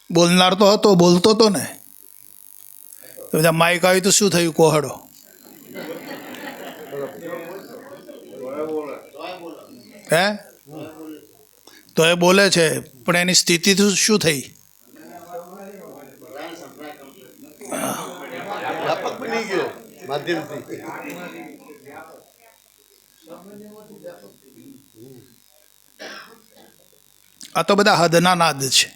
બોલનાર તો હતો, બોલતો તો ને. તો બધા માઇક આવી તો શું થયું? કોહડો. હે? તો એ બોલે છે, પણ એની સ્થિતિ તો શું થઈ? આ તો બધા હદના નાદ છે.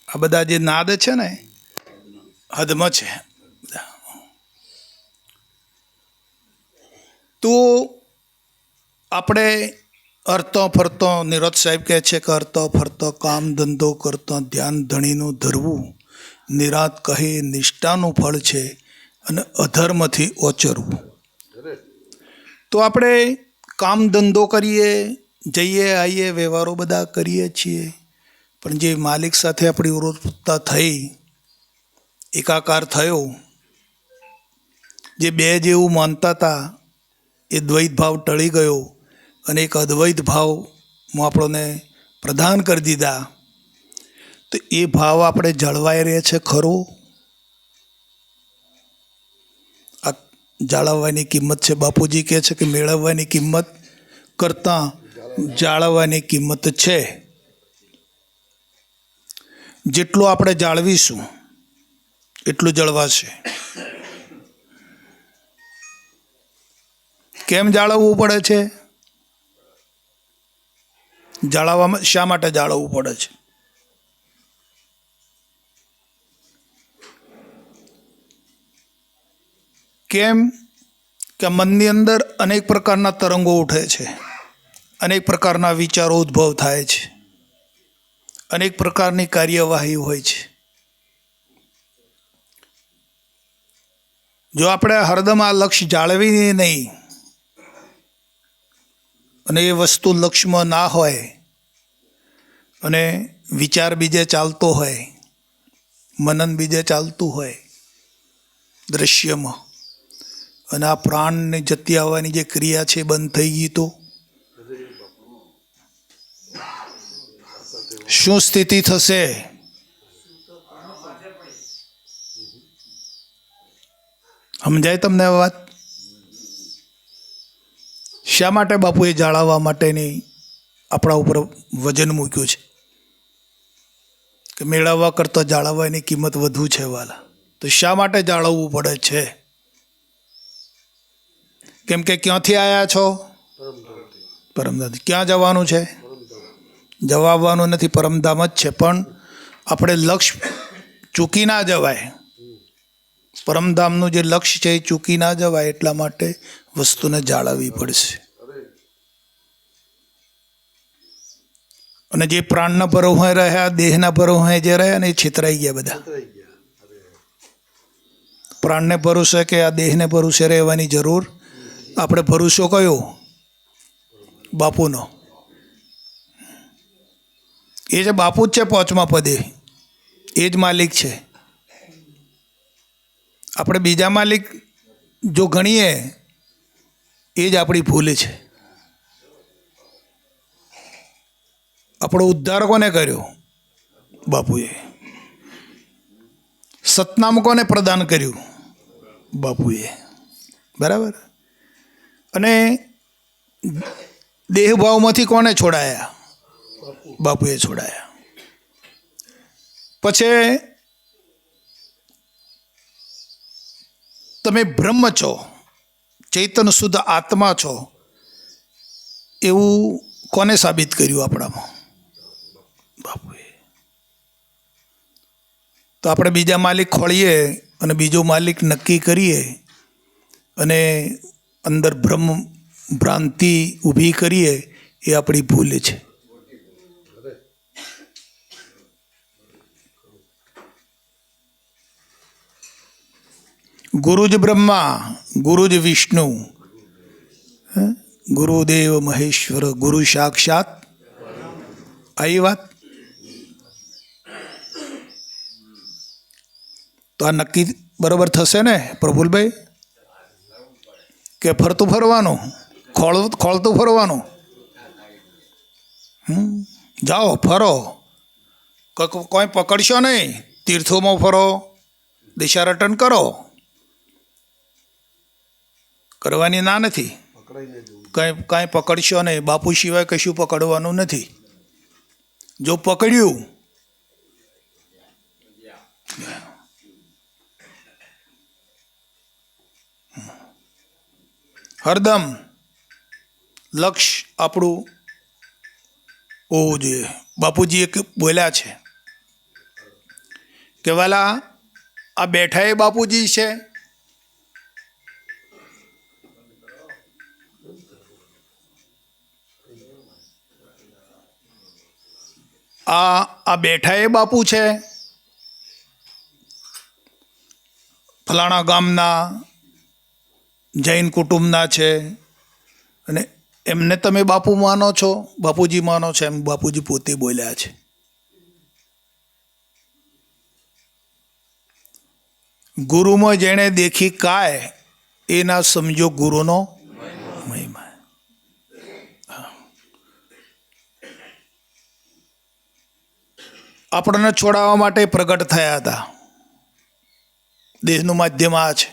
આ બધા જે નાદ છે ને હદમાં છે. તો આપણે અરતો ફરતો, નીરજ સાહેબ કહે છે કે અરતો ફરતો કામ ધંધો કરતો ધ્યાન ધણીનું ધરવું, નિરાત કહે નિષ્ઠાનું ફળ છે અને અધર્મથી ઓચરવું. તો આપણે કામ ધંધો કરીએ, જઈએ આવીએ, વ્યવહારો બધા કરીએ છીએ, પણ જે માલિક સાથે આપણી ઓળખતા થઈ, એકાકાર થયો, જે બે જેવું માનતા હતા એ દ્વૈત ભાવ ટળી ગયો અને એક અદ્વૈત ભાવમાં આપણને પ્રદાન કરી દીધા. તો એ ભાવ આપણે જળવાઈ રહે છે ખરો? આ જાળવવાની કિંમત છે. બાપુજી કહે છે કે મેળવવાની કિંમત કરતાં જાળવવાની કિંમત છે. જેટલું આપણે જાળવીશું એટલું જળવાશે. કેમ જાળવવું પડે છે? જાળવવામાં શા માટે જાળવવું પડે છે? કેમ કે મનની અંદર અનેક પ્રકારના તરંગો ઉઠે છે, અનેક પ્રકારના વિચારો ઉદ્ભવ થાય છે, અનેક પ્રકારની કાર્યવાહી હોય છે. જો આપણે હરદમ આ લક્ષ્ય જાળવીએ નહીં અને એ વસ્તુ લક્ષ્યમાં ના હોય અને વિચાર બીજે ચાલતો હોય, મનન બીજે ચાલતું હોય દ્રશ્યમાં, અને આ પ્રાણને જતી આવવાની જે ક્રિયા છે બંધ થઈ ગઈ, તો શું સ્થિતિ થશે? સમજાય તમને આ વાત? શા માટે બાપુએ જાળવવા માટેની આપણા ઉપર વજન મૂક્યું છે કે મેળવવા કરતાં જાળવવાની કિંમત વધુ છે વાલા? તો શા માટે જાળવવું પડે છે? કેમ કે ક્યાંથી આવ્યા છો? પરમધામ. ક્યાં જવાનું છે? જવાબવાનું નથી, પરમધામ જ છે. પણ આપણે લક્ષ્ય ચૂકી ના જવાય. પરમધામનું જે લક્ષ્ય છે એ ચૂકી ના જવાય, એટલા માટે વસ્તુને જાળવવી પડશે. અને જે પ્રાણના ભરોસે રહ્યા, દેહના ભરોસે જે રહ્યા ને એ છેતરાઈ ગયા બધા. પ્રાણને ભરોસે કે આ દેહને ભરોસે રહેવાની જરૂર. આપણે ભરોસો કયો? બાપુનો. એ જે બાપુ જ છે પાંચમા પદે, એ જ માલિક છે. આપણે બીજા માલિક જો ગણીએ એ જ આપણી ભૂલ છે. આપણો ઉદ્ધાર કોને કર્યો? બાપુએ. સતનામ કોને પ્રદાન કર્યું? બાપુએ. બરાબર. અને દેહભાવમાંથી કોને છોડાયા? બાપુએ છોડાયા. પછી તમે બ્રહ્મ છો, ચૈતન્ય શુદ્ધ આત્મા છો, એવું કોને સાબિત કર્યું આપણામાં? બાપુએ. તો આપણે બીજા માલિક ખોળીએ અને બીજો માલિક નક્કી કરીએ અને અંદર બ્રહ્મ ભ્રાંતિ ઊભી કરીએ, એ આપણી ભૂલ છે. ગુરુ જ બ્રહ્મા, ગુરુ જ વિષ્ણુ, ગુરુદેવ મહેશ્વર, ગુરુ સાક્ષાત. આવી વાત. તો આ નક્કી બરાબર થશે ને પ્રફુલભાઈ? કે ફરતું ફરવાનું, ખોળતું ફરવાનું? જાઓ ફરો, કોઈ પકડશો નહીં, તીર્થોમાં ફરો, દિશારટન કરો, કરવાની ના નથી. કાંઈ પકડશો નહીં, બાપુ સિવાય કશું પકડવાનું નથી. જો પકડ્યું હરદમ લક્ષ્ય આપણું હોવું જોઈએ. બાપુજી એક બોલ્યા છે કે વાલા આ બેઠા એ બાપુજી છે, આ બેઠા એ બાપુ છે, ફલાણા ગામના જૈન કુટુંબના છે, અને એમને તમે બાપુ માનો છો, બાપુજી માનો છો, એમ બાપુજી પોતે બોલ્યા છે. ગુરુમાં જેણે દેખી કાય એ ના સમજો ગુરુનો મહિમા. આપણને છોડાવવા માટે પ્રગટ થયા હતા. દેશનું માધ્યમ આ છે.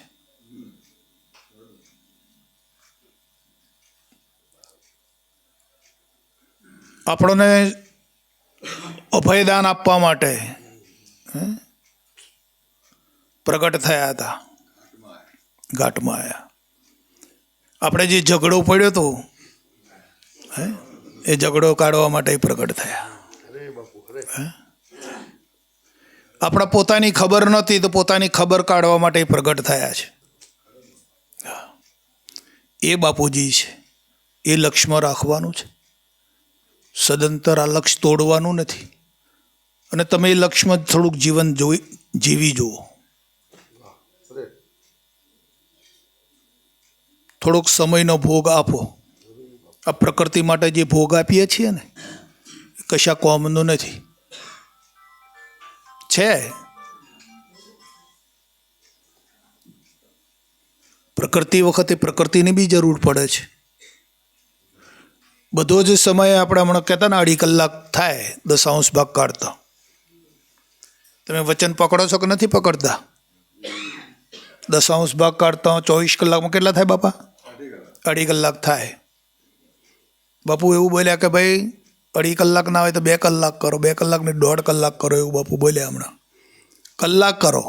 આપણને અભયદાન આપવા માટે પ્રગટ થયા હતા, ઘાટમાં આવ્યા. આપણે જે ઝઘડો પડ્યો હતો એ ઝઘડો કાઢવા માટે પ્રગટ થયા. આપણા પોતાની ખબર નહોતી તો પોતાની ખબર કાઢવા માટે પ્રગટ થયા છે. એ બાપુજી છે. એ લક્ષ્યમાં રાખવાનું છે. સદંતર આ લક્ષ્ય તોડવાનું નથી. અને તમે એ લક્ષ્યમાં થોડુંક જીવન જીવી જુઓ. થોડોક સમયનો ભોગ આપો. આ પ્રકૃતિ માટે જે ભોગ આપીએ છીએ ને કશા કોમનું નથી છે. પ્રકૃતિ વખતે પ્રકૃતિની બી જરૂર પડે છે. બધો જ સમય આપણે હમણાં કહેતા ને 2.5 કલાક થાય 10 ભાગ કાઢતા. તમે વચન પકડો છો કે નથી પકડતા? 10 ભાગ કાઢતા 24 કલાકમાં કેટલા થાય બાપા? 2.5 કલાક થાય. બાપુ એવું બોલ્યા કે ભાઈ 2.5 કલાક ના હોય તો 2 કલાક કરો, 2 કલાકને 1.5 કલાક કરો, એવું બાપુ બોલ્યા હમણાં. કલાક કરો.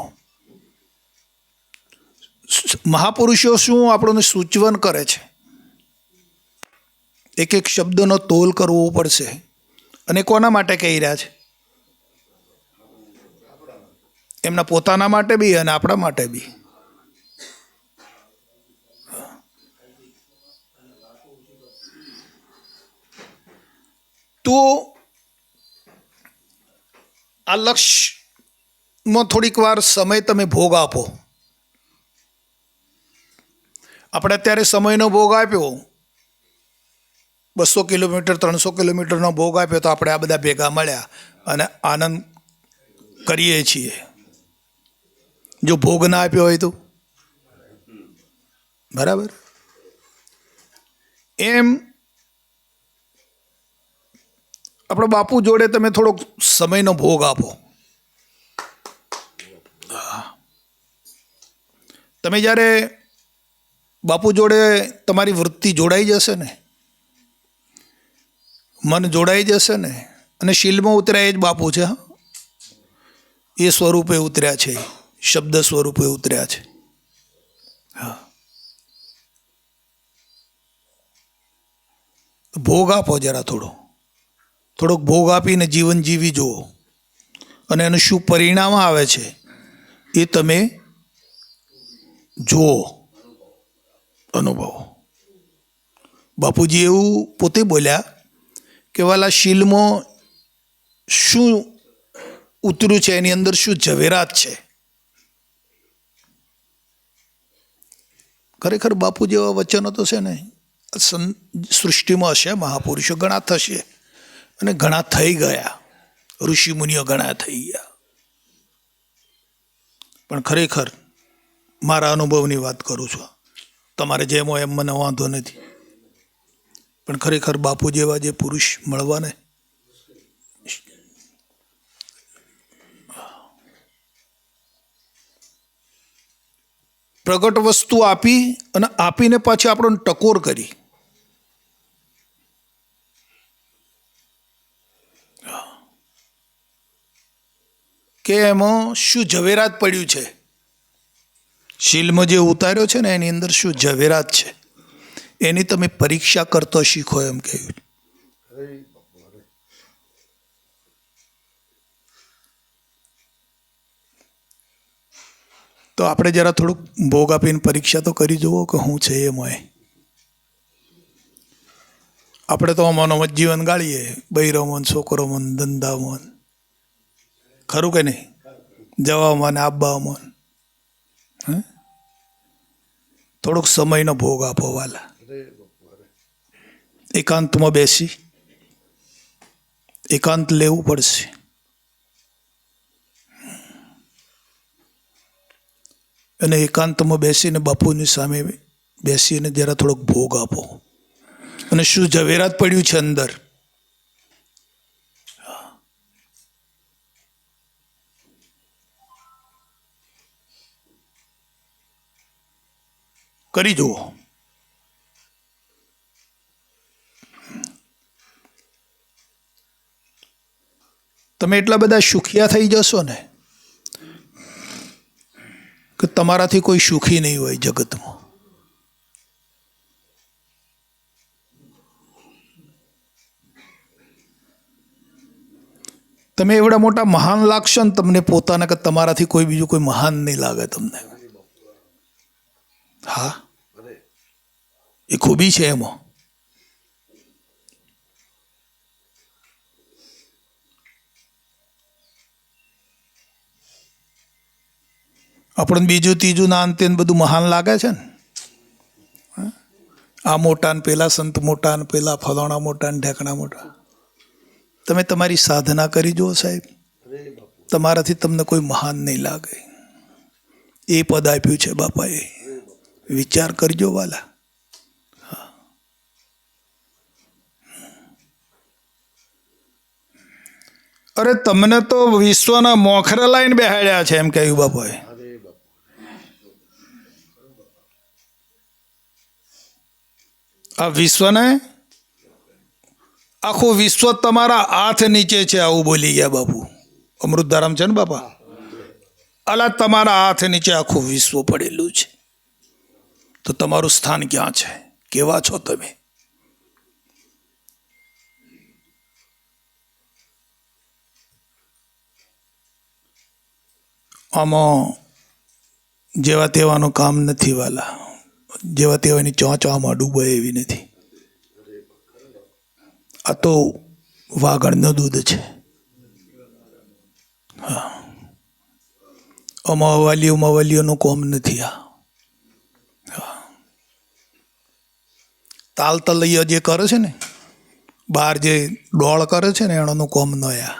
મહાપુરુષો શું આપણને સૂચવન કરે છે? એક એક શબ્દનો તોલ કરવો પડશે. અને કોના માટે કહી રહ્યા છે? એમના પોતાના માટે બી અને આપણા માટે બી. તો આ લક્ષ્યમાં થોડીક વાર સમય તમે ભોગ આપો. આપણે અત્યારે સમયનો ભોગ આપ્યો, 200 કિલોમીટર 300 કિલોમીટરનો ભોગ આપ્યો, તો આપણે આ બધા ભેગા મળ્યા અને આનંદ કરીએ છીએ. જો ભોગ ના આપ્યો હોય તો બરાબર. એમ આપણે બાપુ જોડે તમે થોડોક સમયનો ભોગ આપો. તમે જ્યારે બાપુ જોડે તમારી વૃત્તિ જોડાઈ જશે ને, મન જોડાઈ જશે ને, અને શીલમાં ઉતર્યા એ જ બાપુ છે. એ સ્વરૂપે ઉતર્યા છે, શબ્દ સ્વરૂપે ઉતર્યા છે. હા, ભોગ આપો જરા થોડોક ભોગ આપીને જીવન જીવી જુઓ. અને એનું શું પરિણામ આવે છે એ તમે જુઓ, અનુભવો. બાપુજી એવું પોતે બોલ્યા કે વાલા શીલમાં શું ઉતર્યું છે, એની અંદર શું ઝવેરાત છે. ખરેખર બાપુ જેવા વચનો તો છે ને સૃષ્ટિમાં હશે. મહાપુરુષો ઘણા થશે અને ઘણા થઈ ગયા, ઋષિમુનિઓ ઘણા થઈ ગયા. પણ ખરેખર મારા અનુભવની વાત કરું છું. તમારે જેમ હોય એમ મને વાંધો નથી. પણ ખરેખર બાપુ જેવા જે પુરુષ મળવા ને પ્રગટ વસ્તુ આપી અને આપીને પાછી આપણને ટકોર કરી. કે એમાં શું ઝવેરાત પડ્યું છે, શીલમાં જે ઉતાર્યો છે ને એની અંદર શું ઝવેરાત છે એની તમે પરીક્ષા કરતો શીખો એમ કહ્યું. તો આપણે જરા થોડુંક ભોગ આપીને પરીક્ષા તો કરી જુઓ કે શું છે એમ હોય. આપણે તો અમાનો જીવન ગાળીએ, બૈરોમન, છોકરોમન, ધંધામન, ખરું કે નહીં? જવામાં ને આવવામાં. થોડોક સમયનો ભોગ આપો વાલા. એકાંતમાં બેસી એકાંત લેવું પડશે. અને એકાંતમાં બેસીને બાપુની સામે બેસીને જરા થોડોક ભોગ આપો. અને શું ઝવેરાત પડ્યું છે અંદર, કરી જુઓ. તમે એટલા બધા સુખિયા થઈ જશો ને કે તમારાથી કોઈ સુખી નહીં હોય જગતમાં. તમે એવડા મોટા મહાન લાગશો ને તમને પોતાને કે તમારાથી કોઈ બીજું કોઈ મહાન નહીં લાગે તમને. હા, એ ખૂબી છે એમાં. આપણને બીજું ત્રીજું ના અંતે બધું મહાન લાગે છે ને. આ મોટા ને પેલા સંત મોટા ને પેલા ફલાણા મોટા ને ઢેકણા મોટા. તમે તમારી સાધના કરી જુઓ સાહેબ, તમારાથી તમને કોઈ મહાન નહીં લાગે. એ પદ આપ્યું છે બાપાએ, વિચાર કરજો વાલા. અરે તમને તો વિશ્વના મોખરે લાઈને બેહાડ્યા છે એમ કહ્યું બાપાએ. આ વિશ્વને, આખું વિશ્વ તમારા હાથ નીચે છે આવું બોલી ગયા બાપુ. અમૃતધારામ છે ને બાપા, અલા તમારા હાથ નીચે આખું વિશ્વ પડેલું છે. તો તમારું સ્થાન ક્યાં છે? કેવા છો તમે? આમાં જેવા તેવાનું કામ નથી વાલા. જેવા તેવાની ચોંચવામાં ડૂબાય એવી નથી. આ તો વાગડનું દૂધ છે. હા, આમાં વાલીઓનું કોમ નથી. આ તાલ તલૈયા જે કરે છે ને, બહાર જે ડોળ કરે છે ને એનું કોમ ન આ.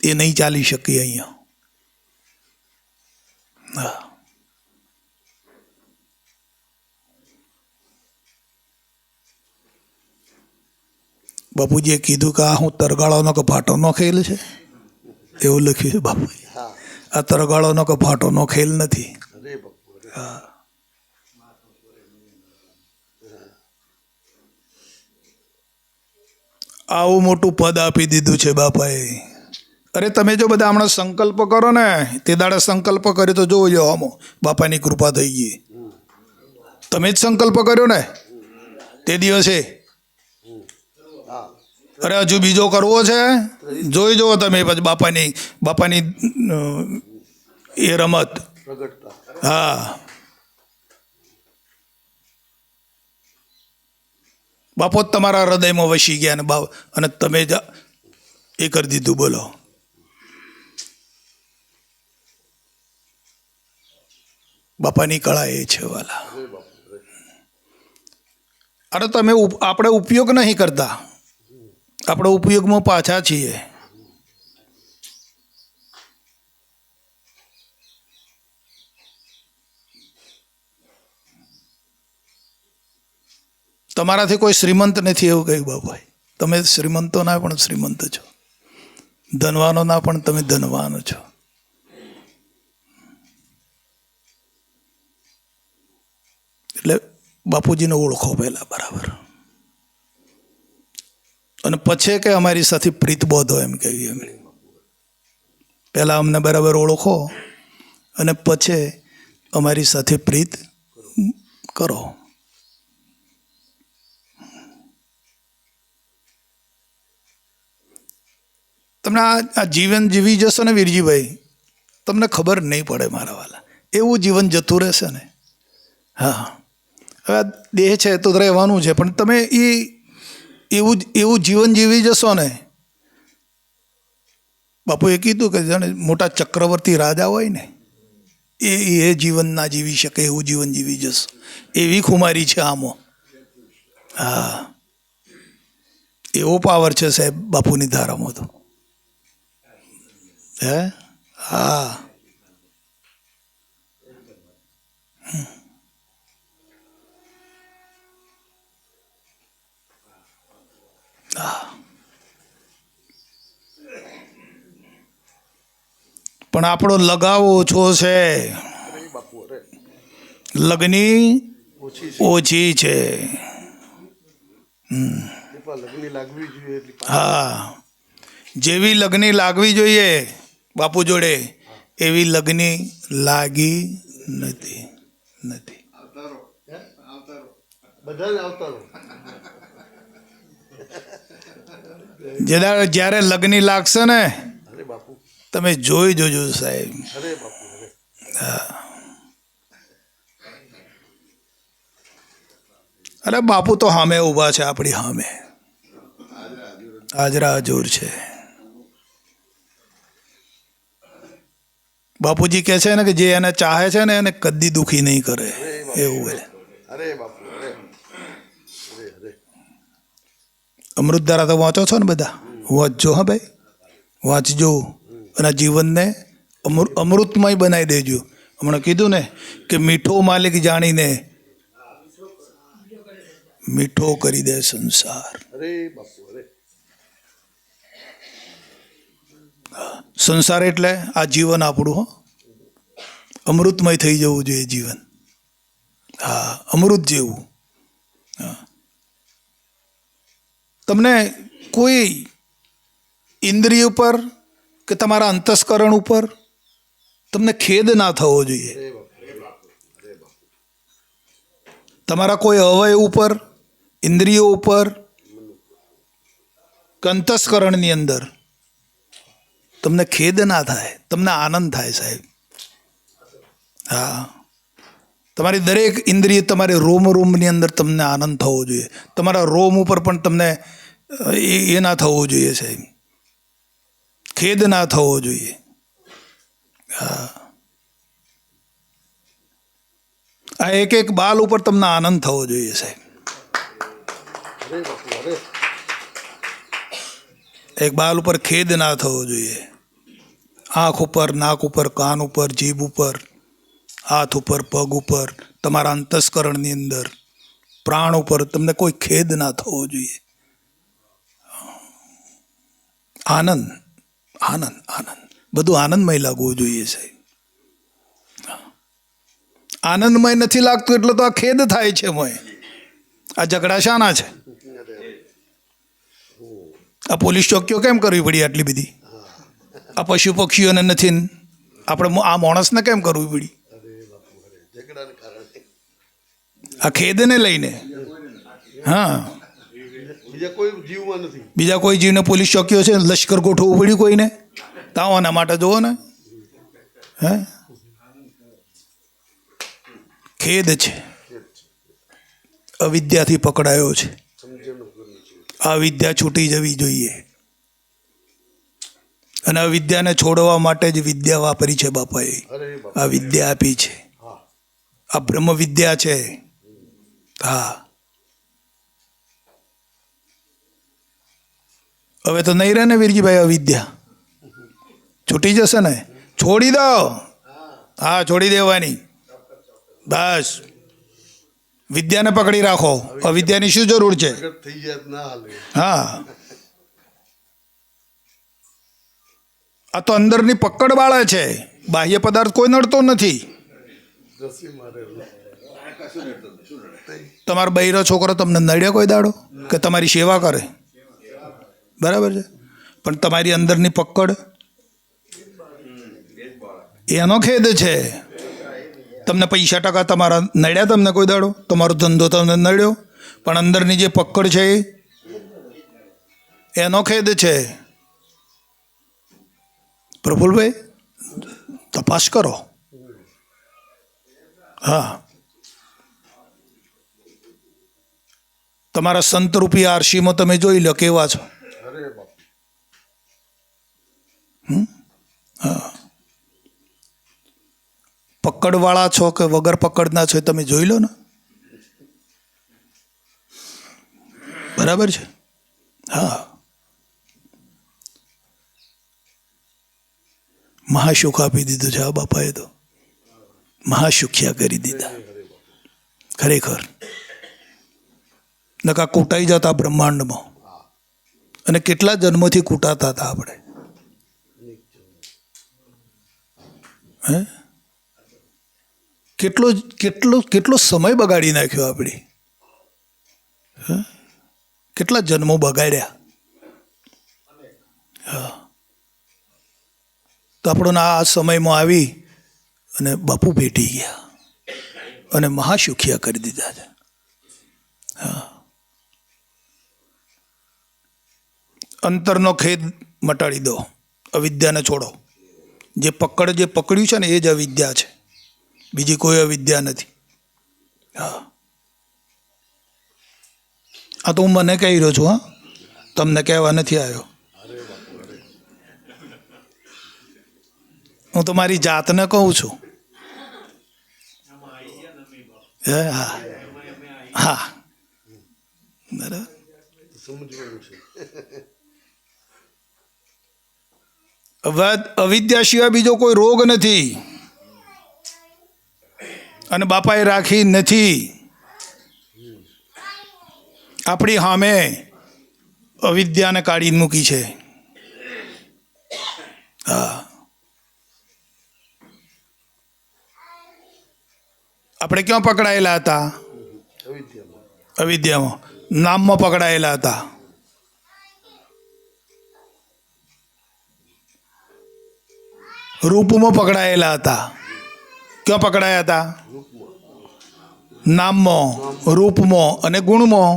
એ નહીં ચાલી શકે અહીંયા. હા, બાપુજીએ કીધું કે આ હું તરગાળાનો કપાટોનો ખેલ છે એવું લખ્યું છે બાપુ. આ તરગાળાનો કપાટોનો ખેલ નથી. હા, આવું મોટું પદ આપી દીધું છે બાપાએ. અરે તમે જો બધા હમણાં સંકલ્પ કરો ને, તે દાડે સંકલ્પ કર્યો તો જોજો આમાં બાપાની કૃપા થઈ ગઈ. તમે જ સંકલ્પ કર્યો ને તે દિવસે. અરે હજુ બીજો કરવો છે, જોઈ જુઓ તમે પછી બાપાની એ રમત. હા, બાપો જ તમારા હૃદયમાં વસી ગયા ને અને તમે જ એ કરી દીધું. બોલો, બાપાની કળા એ છે વાલા. અરે તમે આપણે ઉપયોગ નહીં કરતા, આપણે ઉપયોગમાં પાછા છીએ. તમારાથી કોઈ શ્રીમંત નથી એવું કહ્યું બાપાએ. તમે શ્રીમંતોના પણ શ્રીમંત છો, ધનવાનોના પણ તમે ધનવાન છો. એટલે બાપુજીને ઓળખો પહેલાં બરાબર, અને પછી કે અમારી સાથે પ્રીત બોધો એમ કહીએ એમ. પહેલાં અમને બરાબર ઓળખો અને પછી અમારી સાથે પ્રીત કરો. તમને આ જીવન જીવી જશો ને વીરજીભાઈ, તમને ખબર નહીં પડે મારા વાલા, એવું જીવન જતું રહેશે ને. હા, હવે દેહ છે તો રહેવાનું છે, પણ તમે એવું જીવન જીવી જશો ને. બાપુએ કીધું કે જાણે મોટા ચક્રવર્તી રાજા હોય ને એ જીવન ના જીવી શકે એવું જીવન જીવી જશો, એવી ખુમારી છે આમાં. હા, એવો પાવર છે સાહેબ બાપુની ધારામાં તો. હે હા, પણ આપણો લગાવ ઓછો છે, લગની ઓછી છે. હા, જેવી લગની લાગવી જોઈએ બાપુ જોડે એવી લગની લાગી નથી. જ્યારે લગની લાગશે ને તમે જોઈ જોજો સાહેબ. અરે બાપુ તો સામે ઊભા છે, આપણી સામે હાજરા હજુર છે. બાપુજી કહે છે ને કે જે એને ચાહે છે ને એને કદી દુખી નહીં કરે, એવું છે. અમૃતધારા તો વાંચો છો ને બધા, વાંચજો. હા ભાઈ, વાંચજો અને જીવનને અમૃતમય બનાવી દેજો. હમણાં કીધું ને કે મીઠો માલિક જાણીને મીઠો કરી દે સંસાર. સંસાર એટલે આ જીવન આપણું. હો, અમૃતમય થઈ જવું જોઈએ જીવન. હા, અમૃત જેવું. તમને કોઈ ઇન્દ્રિય ઉપર કે તમારા અંતસ્કરણ ઉપર તમને ખેદ ના થવો જોઈએ. તમારા કોઈ અવયવ ઉપર, ઇન્દ્રિયો ઉપર કે અંતસ્કરણની અંદર તમને ખેદ ના થાય, તમને આનંદ થાય સાહેબ. હા, તમારી દરેક ઇન્દ્રિય, તમારી રોમની અંદર તમને આનંદ થવો જોઈએ. તમારા રોમ ઉપર પણ તમને એ ના થવો જોઈએ સાહેબ, ખેદ ના થવો જોઈએ. હા, આ એક બાલ ઉપર તમને આનંદ થવો જોઈએ સાહેબ. એક બાલ ઉપર ખેદ ના થવો જોઈએ. આંખ ઉપર, નાક ઉપર, કાન ઉપર, જીભ ઉપર, હાથ ઉપર, પગ ઉપર, તમારા અંતસ્કરણની અંદર, પ્રાણ ઉપર તમને કોઈ ખેદ ના થવો જોઈએ. આનંદ આનંદ આનંદ, બધું આનંદમય લાગવું જોઈએ સાહેબ. આનંદમય નથી લાગતું એટલે તો આ ખેદ થાય છે. આ ઝઘડા શાના છે? આ પોલીસ ચોકીઓ કેમ કરવી પડી આટલી બધી? આ પશુ પક્ષીઓને નથી, આપણે આ માણસને કેમ કરવી પડી? આ ખેદને લઈને. હા, બીજા કોઈ જીવને પોલીસ ચોકીઓ છે, લશ્કર ગોઠવવું પડ્યું કોઈને? તાઓના માટે જુઓ ને. હે, ખેદ છે. અવિદ્યાથી પકડાયો છે. આ વિદ્યા છૂટી જવી જોઈએ. અને આ વિદ્યાને છોડવા માટે જ વિદ્યા વાપરી છે બાપાએ. આ વિદ્યા આપી છે. આ બ્રહ્મ વિદ્યા છે. હા, હવે તો નહીં રહે ને વીરજીભાઈ, આ વિદ્યા છૂટી જશે ને. છોડી દો. હા, છોડી દેવાની. બસ, વિદ્યાને પકડી રાખો. અવિદ્યાની શું જરૂર છે? હા, આ તો અંદરની પકડ વાળા છે. બાહ્ય પદાર્થ કોઈ નડતો નથી. તમારો બૈરો છોકરો તમને નડ્યો કોઈ દાડો કે તમારી સેવા કરે? બરાબર છે, પણ તમારી અંદરની પકડ એનો ખેદ છે. તમને પૈસા ટકા તમારા નડ્યા તમને કોઈ દાડો? તમારો ધંધો તમને નડ્યો, પણ અંદરની જે પકડ છે એનો ખેદ છે. પ્રફુલભાઈ, તપાસ કરો. હા, તમારા સંત રૂપી આરસીમાં તમે જોઈ લો કેવા છો. હા, પકડવાળા છો કે વગર પકડના છો તમે જોઈ લો ને. બરાબર છે. હા, મહાસુખ આપી દીધું છે આ બાપાએ તો. મહાસુખ્યા કરી દીધા ખરેખર. નકા કૂટાઈ જતા બ્રહ્માંડમાં, અને કેટલા જન્મોથી કૂટાતા હતા આપણે. હે, કેટલો કેટલો કેટલો સમય બગાડી નાખ્યો આપણે. કેટલા જન્મો બગાડ્યા. હા, તો આપણને આ સમયમાં આવી અને બાપુ ભેટી ગયા અને મહાસુખિયા કરી દીધા છે. હા, અંતરનો ખેદ મટાડી દો, અવિદ્યાને છોડો. જે પકડ્યું છે ને એ જ અવિદ્યા છે, બીજી કોઈ અવિદ્યા નથી. હા, આ તો હું મને કહી રહ્યો છું. હા, તમને કહેવા નથી આવ્યો. હું તો મારી જાતને કહું છું. હા હા, બરાબર. અવિદ્યા સિવાય બીજો કોઈ રોગ નથી, અને બાપાએ રાખી નથી. આપણી સામે અવિદ્યાને કાઢી મૂકી છે. હા, આપણે ક્યાં પકડાયેલા હતા? અવિદ્યામાં. નામમાં પકડાયેલા હતા. રૂપમાં પકડાયેલા હતા. ક્યાં પકડાયા હતા? નામમાં, રૂપમાં અને ગુણમાં.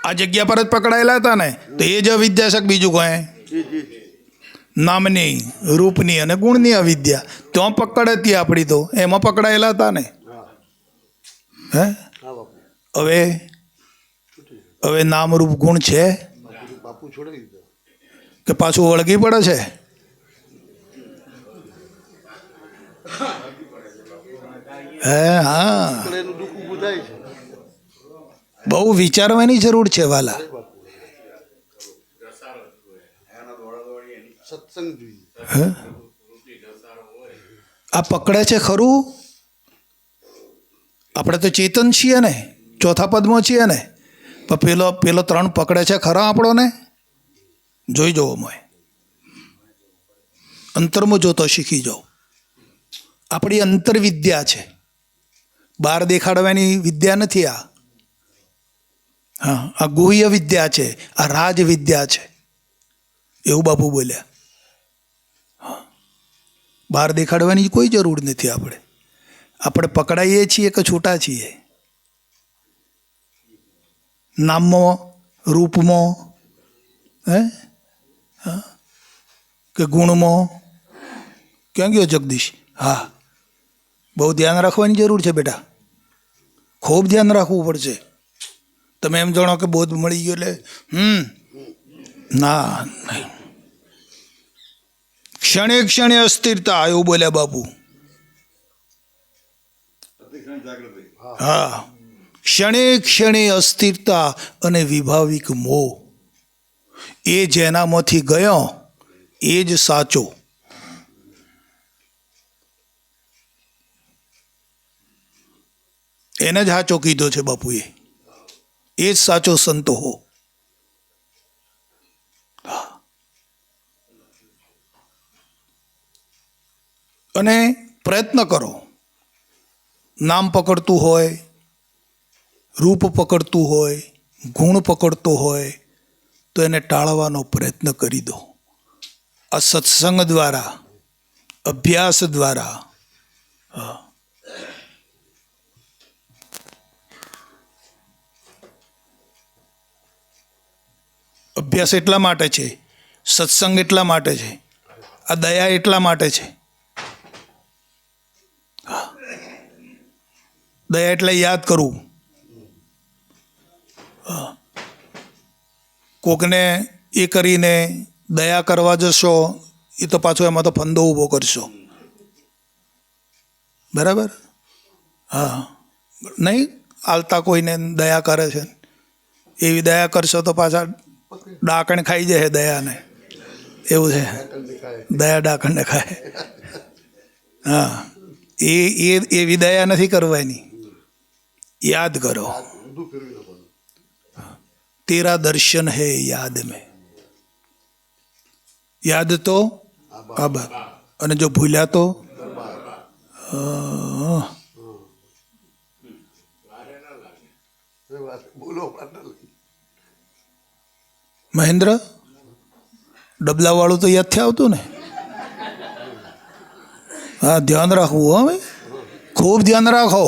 આ જગ્યા પર જ પકડાયેલા હતા ને, તો એ જ અવિદ્યા છે. બીજું કોઈ નામની, રૂપની અને ગુણની અવિદ્યા ત્યાં પકડ હતી આપણી, તો એમાં પકડાયેલા હતા ને. હે, હવે નામ રૂપ ગુણ છે કે પાછું વળગી પડે છે? હે, હા, બહુ વિચારવાની જરૂર છે વાલા. આ પકડે છે ખરું? આપણે તો ચેતન છીએ ને, ચોથા પદમાં છીએ ને, પણ પેલો 3 પકડે છે ખરા આપણોને? જોઈ જવો. મોય અંતરમાં જોતો શીખી જાઓ. આપણી અંતર વિદ્યા છે, બહાર દેખાડવાની વિદ્યા નથી આ. હા, આ ગુહ્ય વિદ્યા છે, આ રાજ વિદ્યા છે, એવું બાપુ બોલ્યા. બહાર દેખાડવાની કોઈ જરૂર નથી. આપણે પકડાઈએ છીએ કે છૂટા છીએ? નામમાં, રૂપમાં, હે, કે ગુણમાં? ક્યાં ગયો જગદીશ? હા, બહુ ધ્યાન રાખવાની જરૂર છે બેટા, ખૂબ ધ્યાન રાખવું પડશે. તમે એમ જાણો કે બોધ મળી ગયો એટલે ના, નહીં. ક્ષણે ક્ષણે અસ્થિરતા, એવું બોલ્યા બાપુ. હા, ક્ષણે ક્ષણે અસ્થિરતા અને વિભાવિક મોહ, એ જેનામાંથી ગયો એ જ સાચો. એને જ સાચો કીધો છે બાપુએ. એ જ સાચો સંતો હો. અને પ્રયત્ન કરો. નામ પકડતું હોય, રૂપ પકડતું હોય, ગુણ પકડતો હોય તો એને ટાળવાનો પ્રયત્ન કરી દો. આ સત્સંગ દ્વારા, અભ્યાસ દ્વારા. અભ્યાસ એટલા માટે છે, સત્સંગ એટલા માટે છે, આ દયા એટલા માટે છે. દયા એટલે યાદ કરવું. કોકને એ કરીને દયા કરવા જશો એ તો પાછો એમાં તો ફંદો ઊભો કરશો. બરાબર? હા, નહીં આલતા કોઈને દયા કરે છે, એવી દયા કરશો તો પાછા ડાકણ ખાઈ જાય દયાને. એવું છે, દયા ડાકણને ખાય. હા, એવી દયા નથી કરવાની. યાદ કરો, તેરા દર્શન હૈ યાદ મેં. યાદ તો આભાર, અને જો ભૂલ્યા તો મહેન્દ્ર ડબલા વાળું તો યાદથી આવતું ને. હા, ધ્યાન રાખવું. હવે ખૂબ ધ્યાન રાખો.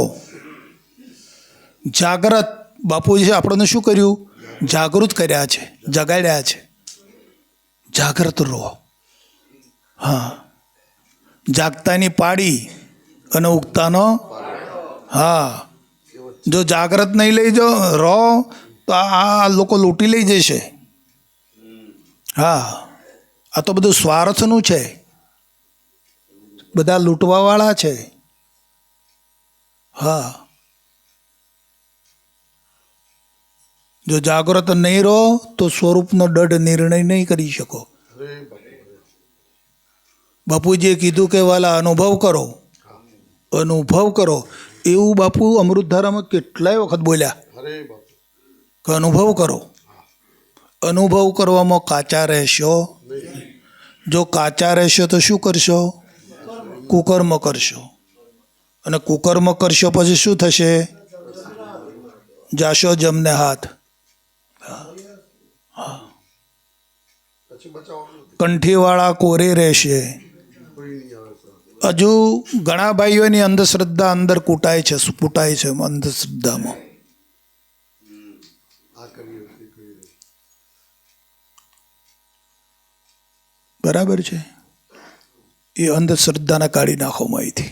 જાગ્રત બાપુજી આપણને શું કર્યું? જાગૃત કર્યા છે, જગાડ્યા છે. જાગ્રત રહો. હા, જાગતાની પાડી અને ઉગતાનો. હા, જો જાગ્રત નહીં લઈ જો રહો તો આ લોકો લૂંટી લઈ જશે. હા, આ તો બધું સ્વાર્થનું છે, બધા લૂંટવાવાળા છે. હા, જો જાગ્રત નહીં રહો તો સ્વરૂપનો દઢ નિર્ણય નહીં કરી શકો. બાપુજીએ કીધું કે વાલા અનુભવ કરો, અનુભવ કરો. એવું બાપુ અમૃતધારામાં કેટલાય વખત બોલ્યા કે અનુભવ કરો. અનુભવ કરવામાં કાચા રહેશો. જો કાચા રહેશો તો શું કરશો? કુકર્મ કરશો. અને કુકર્મ કરશો પછી શું થશે? જાશો જમને હાથ. કંઠીવાળા કોરે રહેશે. હજુ ઘણા ભાઈઓની અંધશ્રદ્ધા અંદર કૂટાય છે અંધશ્રદ્ધામાં. બરાબર છે? એ અંધશ્રદ્ધાને કાઢી નાખો માહિતી.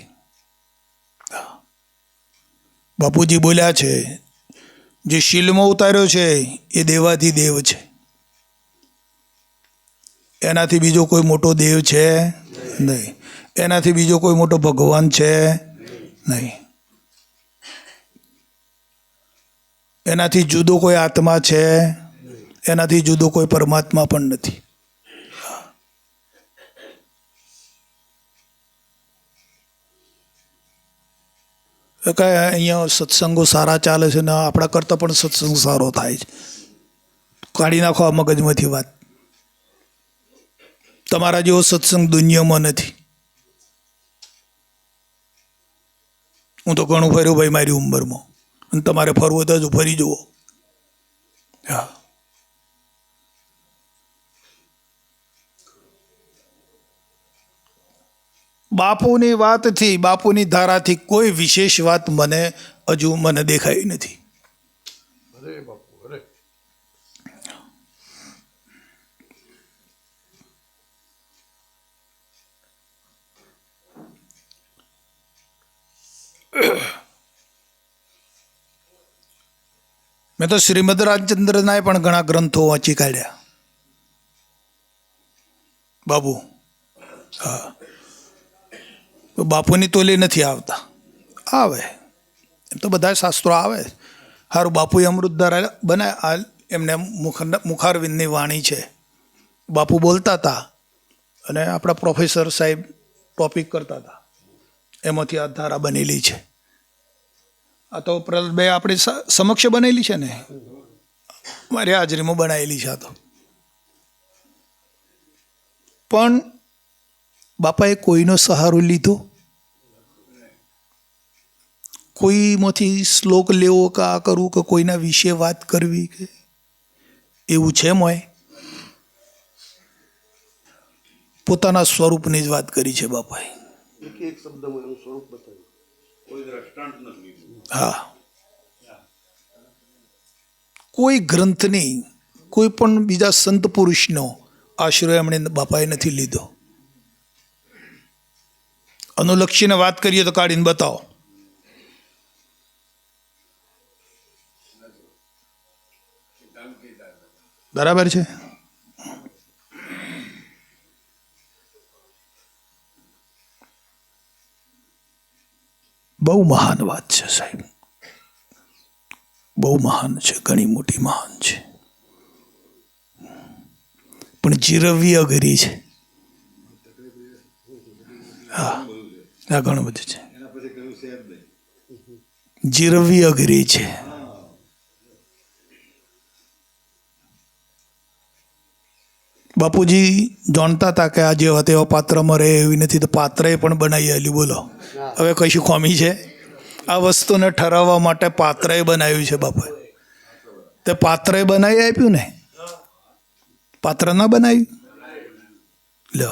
બાપુજી બોલ્યા છે, જે શીલમાં ઉતાર્યો છે એ દેવાથી દેવ છે. એનાથી બીજો કોઈ મોટો દેવ છે નહીં. એનાથી બીજો કોઈ મોટો ભગવાન છે નહીં. એનાથી જુદો કોઈ આત્મા છે, એનાથી જુદો કોઈ પરમાત્મા પણ નથી. કાંઈ અહીંયા સત્સંગો સારા ચાલે છે ને આપણા કરતાં પણ સત્સંગ સારો થાય છે. કાઢી નાખો આ મગજમાંથી વાત. તમારા જેવો સત્સંગ દુનિયામાં નથી. હું તો ઘણું ફર્યું ભાઈ મારી ઉંમરમાં, અને તમારે ફરવું તો હજુ ફરી જુઓ. હા, બાપુની વાતથી, બાપુની ધારાથી કોઈ વિશેષ વાત મને દેખાઈ નથી. મેં તો શ્રીમદ રાજચંદ્રના પણ ઘણા ગ્રંથો વાંચી કાઢ્યા બાબુ. હા, બાપુની તોલી નથી આવતા. આવે એમ તો બધા શાસ્ત્રો આવે. સારું, બાપુએ અમૃતધારા બનાવ્યા. એમને મુખારવિંદની વાણી છે. બાપુ બોલતા હતા અને આપણા પ્રોફેસર સાહેબ ટોપિક કરતા હતા. એમાંથી આ ધારા બનેલી છે. આ તો પ્રહલાદભાઈ આપણી સમક્ષ બનેલી છે ને, મારી હાજરીમાં બનાવેલી છે. આ તો પણ બાપાએ કોઈનો સહારો લીધો? કોઈમાંથી શ્લોક લેવો કે આ કરવું કે કોઈના વિશે વાત કરવી કે એવું છે? મોય પોતાના સ્વરૂપની જ વાત કરી છે બાપાએ. હા, કોઈ ગ્રંથની, કોઈ પણ બીજા સંત પુરુષનો આશ્રય એમણે બાપાએ નથી લીધો. અનુલક્ષીને વાત કરીએ તો કાઢીને બતાવો. બરાબર છે. બહુ મહાન વાત છે સાહેબ, બહુ મહાન છે, ઘણી મોટી મહાન છે, પણ જીરવવી અઘરી છે. હા, આ ઘણું બધું છે, જીરવવી અઘરી છે. બાપુજી જાણતા હતા કે આ જેવા તેવા પાત્રમાં રહે એવી નથી, તો પાત્રએ પણ બનાવી આલ્યું. બોલો, હવે કશું ખોમી છે? આ વસ્તુને ઠરાવવા માટે પાત્રએ બનાવ્યું છે બાપાએ. તે પાત્રએ બનાવી આપ્યું ને, પાત્ર ના બનાવ્યું? લો,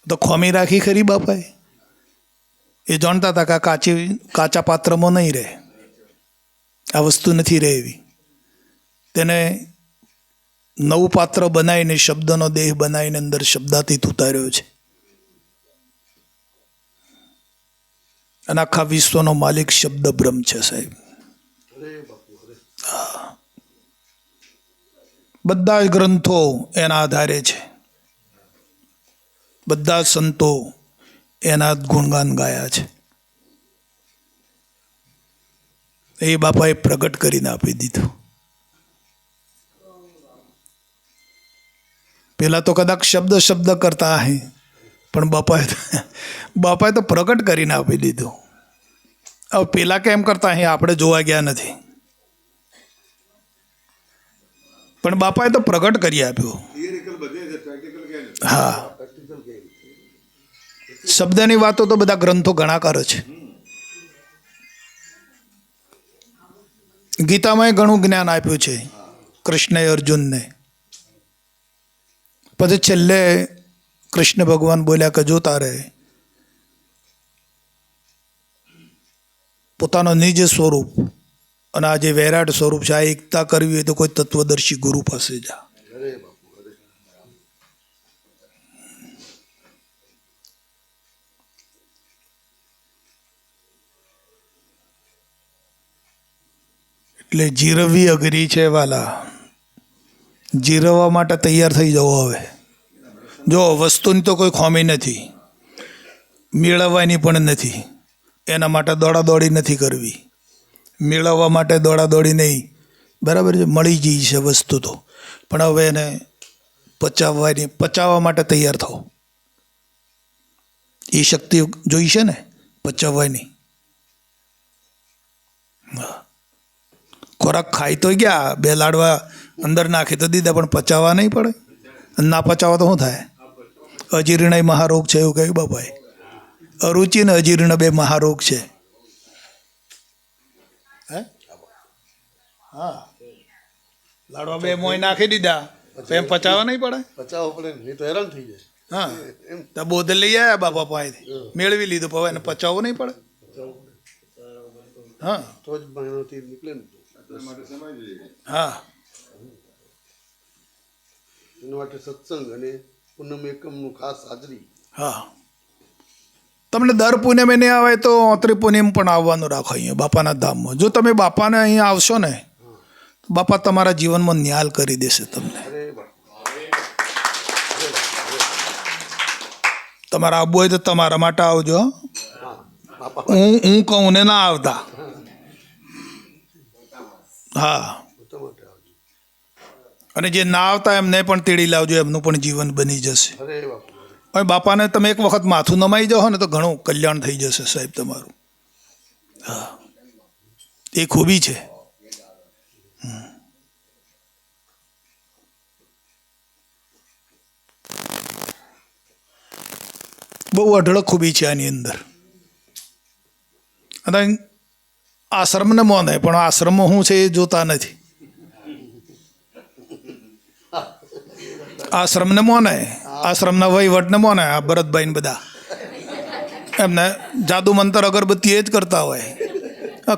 તો ખોમી રાખી ખરી બાપાએ? એ જાણતા હતા કે આ કાચા પાત્રમાં નહીં રહે, આ વસ્તુ નથી રહે એવી. તેને નવું પાત્ર બનાવીને, શબ્દનો દેહ બનાવીને અંદર શબ્દાતીત ઉતાર્યો છે. અને આખા વિશ્વનો માલિક શબ્દ બ્રહ્મ છે સાહેબ. બધા જ ગ્રંથો એના આધારે છે, બધા સંતો એના ગુણગાન ગાયા છે. એ બાપાએ પ્રગટ કરીને આપી દીધું. પેલા તો કદાચ શબ્દ શબ્દ કરતા હે, પણ બાપાએ તો પ્રગટ કરીને આપી દીધું. હવે પેલા કેમ કરતા હે આપણે જોવા ગયા નથી, પણ બાપાએ તો પ્રગટ કરી આપ્યું. હા, શબ્દની વાતો તો બધા ગ્રંથો ઘણા કરે છે. ગીતામાં ઘણું જ્ઞાન આપ્યું છે કૃષ્ણએ અર્જુનને. પછી છેલ્લે કૃષ્ણ ભગવાન બોલ્યા કે જો તારે પોતાનો નિજ સ્વરૂપ અને આ જે વૈરાટ સ્વરૂપ છે, આ એકતા કરવી હોય તો કોઈ તત્વદર્શી ગુરુ પાસે જા. એટલે જીરવવી અઘરી છે વાલા. જીરવવા માટે તૈયાર થઈ જવો. હવે જો વસ્તુની તો કોઈ ખોમી નથી, મેળવવાની પણ નથી. એના માટે દોડાદોડી નથી કરવી, મેળવવા માટે દોડાદોડી નહીં. બરાબર છે, મળી જઈ છે વસ્તુ તો, પણ હવે એને પચાવવા માટે તૈયાર થાઓ. એ શક્તિ જોઈશે ને પચાવવાની. ખોરાક ખાઈ તો ગયા, બે લાડવા અંદર નાખી તો દીધા, પણ પચાવવા નહીં પડે. ના પચાવવા તો શું થાય? અજીર્ણ મહારોગ છે એવું કહ્યું બાપાએ. અરુચિ ને અજીર્ણ બે મહારોગ છે. હા, લાડવા બે મોય નાખી દીધા, તો એમ પચાવવા નહીં પડે? પચાવવા પડે, નહીં તો હેરાન થઈ જાય. હા, તો બોધલ લઈ આવ્યા બાપા પાસેથી, મેળવી લીધું, હવે એને પચાવવું નહીં પડે. હા, તો જ નીકળે ને. હા, એના માટે સત્સંગ અને પૂનમ એકમનું ખાસ હાજરી. હા, તમને દર પૂનમે નહીં આવે તો ઓતરી પૂનમ પણ આવવાનું રાખો અહીંયા બાપાના ધામમાં. જો તમે બાપાને અહીંયા આવશો ને, તો બાપા તમારા જીવનમાં ન્યાલ કરી દેશે તમને. તમારે આવવું હોય તો તમારા માટે આવજો. હું કહું ને ના આવતા. હા, અને જે ના આવતા એમને પણ તેડી લાવજો, એમનું પણ જીવન બની જશે. હવે બાપાને તમે એક વખત માથું નમાઈ જાઓ ને તો ઘણું કલ્યાણ થઈ જશે સાહેબ તમારું. હા, એ ખૂબી છે. બહુ અઢળક ખૂબી છે આની અંદર. અને આશ્રમને મોને પણ આશ્રમમાં શું છે એ જોતા નથી. આશ્રમને મોને, આશ્રમના વહીવટને મોને, આ ભરતભાઈ ને બધા એમને જાદુ મંતર અગરબત્તી એ જ કરતા હોય.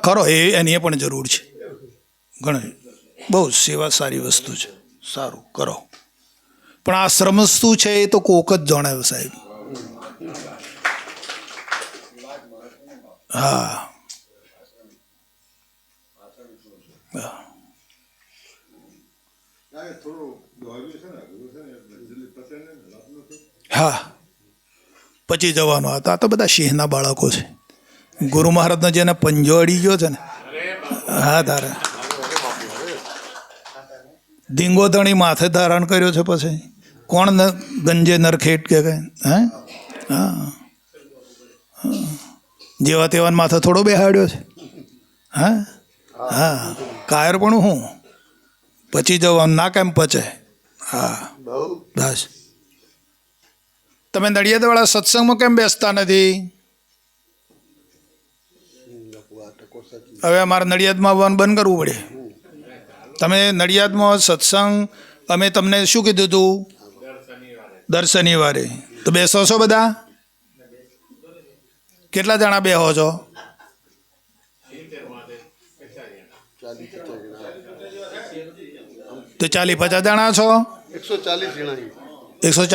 ખરો એની પણ જરૂર છે ઘણી. બહુ સેવા સારી વસ્તુ છે, સારું કરો. પણ આશ્રમ શું છે એ તો કોક જ જણાવે સાહેબ. હા હા પછી જવાનો હતા. આ તો બધા સિંહના બાળકો છે. ગુરુ મહારાજનો જેને પંજો અડી ગયો છે ને, હા તારે ધીંગો ધણી માથે ધારણ કર્યો છે. પછી કોણ ગંજે નરખેટ કે કઈ? હા જેવા તેવા માથે થોડો બેહાડ્યો છે. હા હા કાયર પણ હું પછી જવાનું ના કેમ પચે. હા બસ. તમે નડિયાદવાળા સત્સંગમાં કેમ બેસતા નથી? હવે અમારે નડિયાદમાં આવવાનું બંધ કરવું પડે. તમે નડિયાદમાં સત્સંગ અમે તમને શું કીધું હતું? દર શનિવારે. તો બેસો છો બધા? કેટલા જણા બેહો છો? તો 40-50 જણા છો? 140 જણા. 140